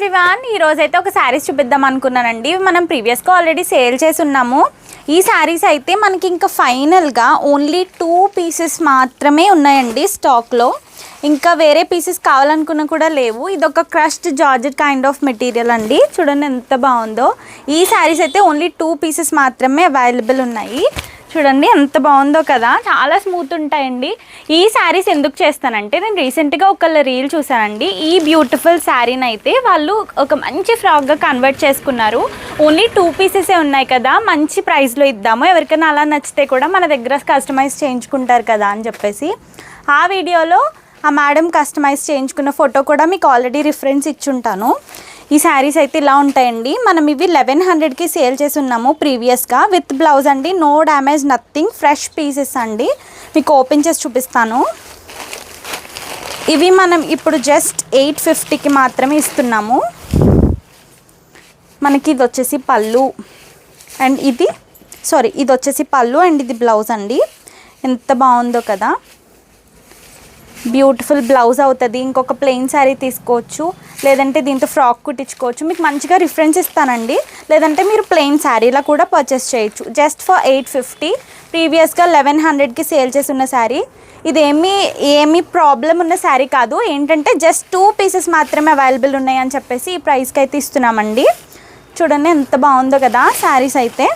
Everyone, ఈరోజైతే ఒక శారీస్ చూపిద్దాం అనుకున్నానండి. మనం ప్రీవియస్గా ఆల్రెడీ సేల్ చేసి ఉన్నాము. ఈ శారీస్ అయితే మనకి ఇంకా ఫైనల్గా ఓన్లీ 2 పీసెస్ మాత్రమే ఉన్నాయండి స్టాక్లో. ఇంకా వేరే పీసెస్ కావాలనుకున్నా కూడా లేవు. ఇది ఒక crushed georgette kind of material అండి. చూడండి ఎంత బాగుందో. ఈ శారీస్ అయితే ఓన్లీ 2 పీసెస్ మాత్రమే అవైలబుల్ ఉన్నాయి. చూడండి ఎంత బాగుందో కదా, చాలా స్మూత్ ఉంటాయండి. ఈ శారీస్ ఎందుకు చేస్తానంటే, నేను రీసెంట్గా ఒకళ్ళ రీల్ చూసానండి. ఈ బ్యూటిఫుల్ శారీని అయితే వాళ్ళు ఒక మంచి ఫ్రాక్గా కన్వర్ట్ చేసుకున్నారు. ఓన్లీ 2 పీసెసే ఉన్నాయి కదా, మంచి ప్రైస్లో ఇద్దాము, ఎవరికైనా అలా నచ్చితే కూడా మన దగ్గర కస్టమైజ్ చేయించుకుంటారు కదా అని చెప్పేసి ఆ వీడియోలో ఆ మేడం కస్టమైజ్ చేయించుకున్న ఫోటో కూడా మీకు ఆల్రెడీ రిఫరెన్స్ ఇచ్చుంటాను. ఈ శారీస్ అయితే ఇలా ఉంటాయండి. మనం ఇవి 1100కి సేల్ చేసి ఉన్నాము ప్రీవియస్గా, విత్ బ్లౌజ్ అండి. No damage, nothing, fresh pieces అండి. మీకు ఓపెన్ చేసి చూపిస్తాను. ఇవి మనం ఇప్పుడు జస్ట్ 850కి మాత్రమే ఇస్తున్నాము. మనకి ఇది వచ్చేసి పళ్ళు అండ్ ఇది వచ్చేసి పళ్ళు అండ్ ఇది బ్లౌజ్ అండి. ఎంత బాగుందో కదా, బ్యూటిఫుల్ బ్లౌజ్ అవుతుంది. ఇంకొక ప్లెయిన్ శారీ తీసుకోవచ్చు, లేదంటే దీంతో ఫ్రాక్ కుట్టించుకోవచ్చు. మీకు మంచిగా రిఫరెన్స్ ఇస్తానండి. లేదంటే మీరు ప్లెయిన్ శారీలా కూడా పర్చేస్ చేయొచ్చు. Just for 850. ప్రీవియస్గా 1100కి సేల్ చేసి ఉన్న శారీ. ఇది ఏమీ ప్రాబ్లం ఉన్న శారీ కాదు. ఏంటంటే జస్ట్ 2 పీసెస్ మాత్రమే అవైలబుల్ ఉన్నాయి అని చెప్పేసి ఈ ప్రైస్కి అయితే ఇస్తున్నామండి. చూడండి ఎంత బాగుందో కదా శారీస్ అయితే.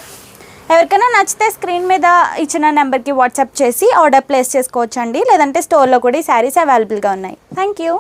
ఎవరికైనా నచ్చితే స్క్రీన్ మీద ఇచ్చిన నెంబర్కి వాట్సాప్ చేసి ఆర్డర్ ప్లేస్ చేసుకోవచ్చండి. లేదంటే స్టోర్లో కూడా ఈ శారీస్ అవైలబుల్గా ఉన్నాయి. Thank you.